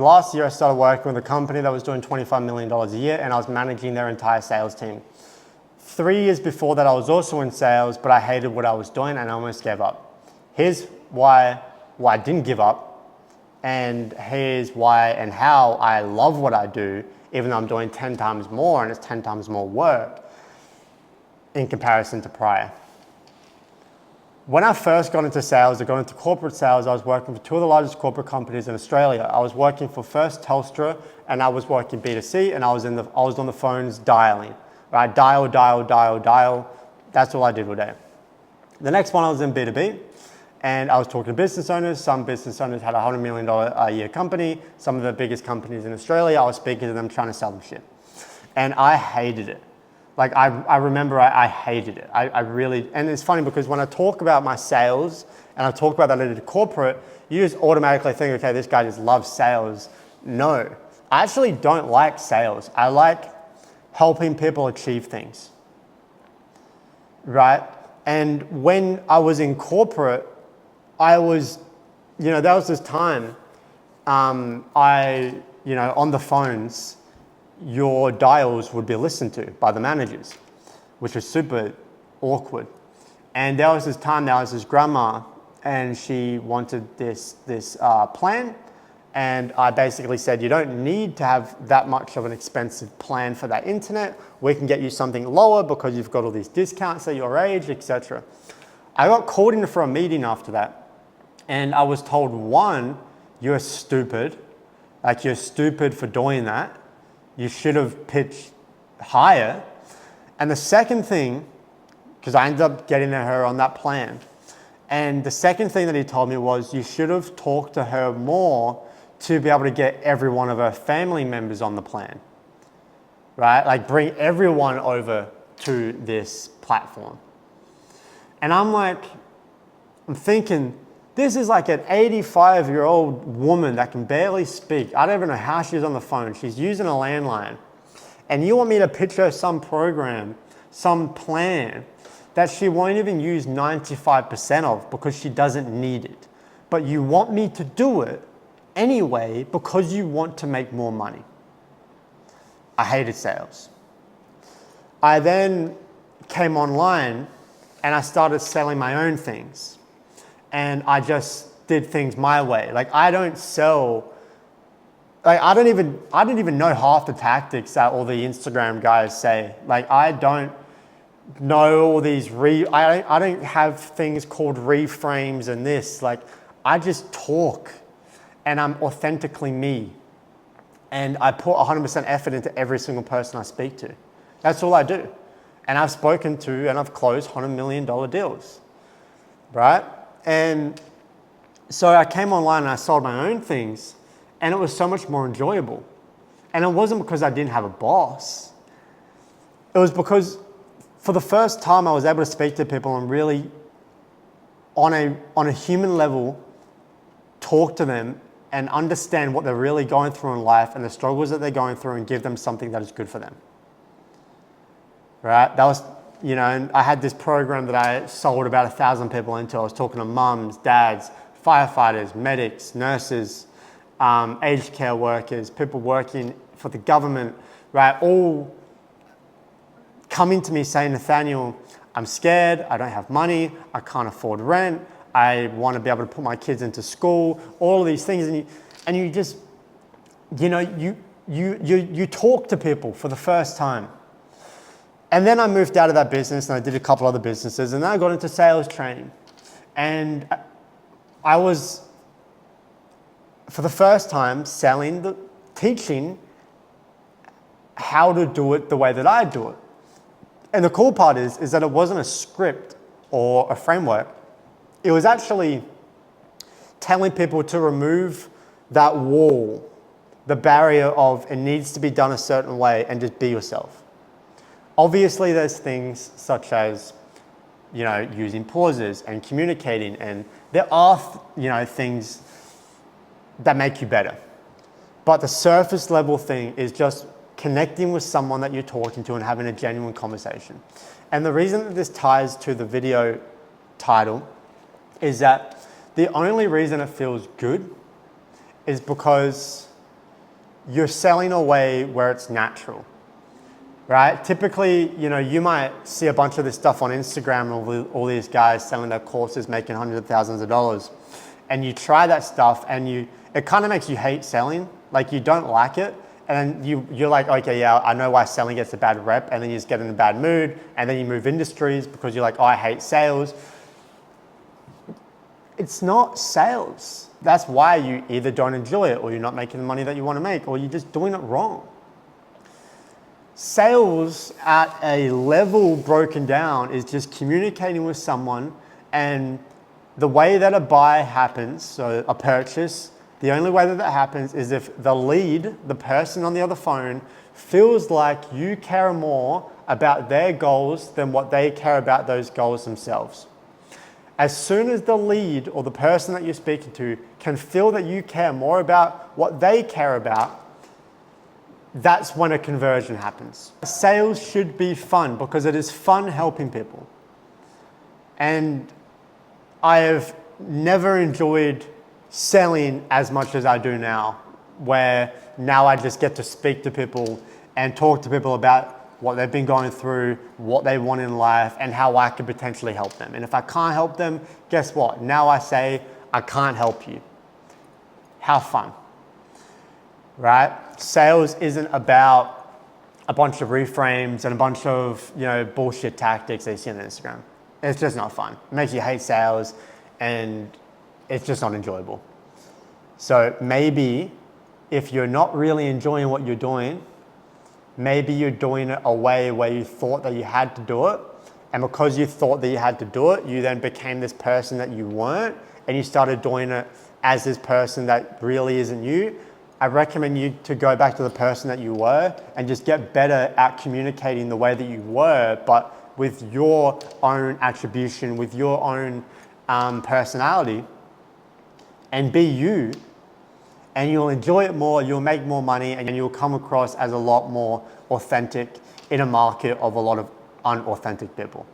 Last year, I started working with a company that was doing $25 million a year, and I was managing their entire sales team. 3 years before that, I was also in sales, but I hated what I was doing and I almost gave up. Here's why I didn't give up, and here's why and how I love what I do, even though I'm doing 10 times more and it's 10 times more work in comparison to prior. When I first got into sales, I got into corporate sales, I was working for two of the largest corporate companies in Australia. I was working for first Telstra, and I was working B2C, and I was on the phones dialing, right? Dial. That's all I did all day. The next one, I was in B2B, and I was talking to business owners. Some business owners had a $100 million a year company. Some of the biggest companies in Australia, I was speaking to them, trying to sell them shit. And I hated it. Like I remember I hated it. I really, and it's funny because when I talk about my sales and I talk about that I did corporate, you just automatically think, okay, this guy just loves sales. No, I actually don't like sales. I like helping people achieve things, right? And when I was in corporate, I was, there was this time, on the phones, your dials would be listened to by the managers, which was super awkward. And there was this time, there was this grandma, and she wanted this plan. And I basically said, you don't need to have that much of an expensive plan for that internet. We can get you something lower because you've got all these discounts at your age, etc. I got called in for a meeting after that. And I was told, one, you're stupid. Like, you're stupid for doing that. You should have pitched higher. And the second thing, because I ended up getting her on that plan, and the second thing that he told me was, you should have talked to her more to be able to get every one of her family members on the plan, right? Like, bring everyone over to this platform. And I'm thinking, this is like an 85-year-old woman that can barely speak. I don't even know how she's on the phone. She's using a landline. And you want me to pitch her some program, some plan that she won't even use 95% of because she doesn't need it. But you want me to do it anyway because you want to make more money. I hated sales. I then came online and I started selling my own things. And I just did things my way. Like, I don't sell, like, I didn't even know half the tactics that all the Instagram guys say. Like, I don't know all these, I don't have things called reframes and this. Like, I just talk and I'm authentically me. And I put 100% effort into every single person I speak to. That's all I do. And I've spoken to and I've closed $100 million deals, right? And so I came online and I sold my own things, and it was so much more enjoyable. And it wasn't because I didn't have a boss. It was because for the first time I was able to speak to people and really on a human level talk to them and understand what they're really going through in life and the struggles that they're going through and give them something that is good for them. Right? That was, and I had this program that I sold about 1,000 people into. I was talking to mums, dads, firefighters, medics, nurses, aged care workers, people working for the government, right? All coming to me saying, Nathaniel, I'm scared, I don't have money, I can't afford rent, I want to be able to put my kids into school, all of these things. And you just, you talk to people for the first time. And then I moved out of that business and I did a couple other businesses, and then I got into sales training. And I was, for the first time, teaching how to do it the way that I do it. And the cool part is that it wasn't a script or a framework. It was actually telling people to remove that wall, the barrier of it needs to be done a certain way, and just be yourself. Obviously, there's things such as, using pauses and communicating, and there are, things that make you better. But the surface level thing is just connecting with someone that you're talking to and having a genuine conversation. And the reason that this ties to the video title is that the only reason it feels good is because you're selling a way where it's natural, right? Typically, you might see a bunch of this stuff on Instagram, all these guys selling their courses, making hundreds of thousands of dollars. And you try that stuff and it kind of makes you hate selling. Like, you don't like it. And then you're like, okay, yeah, I know why selling gets a bad rep. And then you just get in a bad mood. And then you move industries because you're like, oh, I hate sales. It's not sales. That's why you either don't enjoy it, or you're not making the money that you want to make, or you're just doing it wrong. Sales at a level broken down is just communicating with someone, and the way that a buy happens, so a purchase, the only way that that happens is if the lead, the person on the other phone, feels like you care more about their goals than what they care about those goals themselves. As soon as the lead or the person that you're speaking to can feel that you care more about what they care about, that's when a conversion happens. Sales should be fun because it is fun helping people. And I have never enjoyed selling as much as I do now, where now I just get to speak to people and talk to people about what they've been going through, what they want in life, and how I could potentially help them. And if I can't help them, guess what? Now I say, I can't help you. Have fun, right? Sales isn't about a bunch of reframes and a bunch of bullshit tactics they see on Instagram. It's just not fun. It makes you hate sales, and it's just not enjoyable. So maybe if you're not really enjoying what you're doing, maybe you're doing it a way where you thought that you had to do it. And because you thought that you had to do it, you then became this person that you weren't, and you started doing it as this person that really isn't you. I recommend you to go back to the person that you were and just get better at communicating the way that you were, but with your own attribution, with your own personality, and be you. And you'll enjoy it more, you'll make more money, and you'll come across as a lot more authentic in a market of a lot of unauthentic people.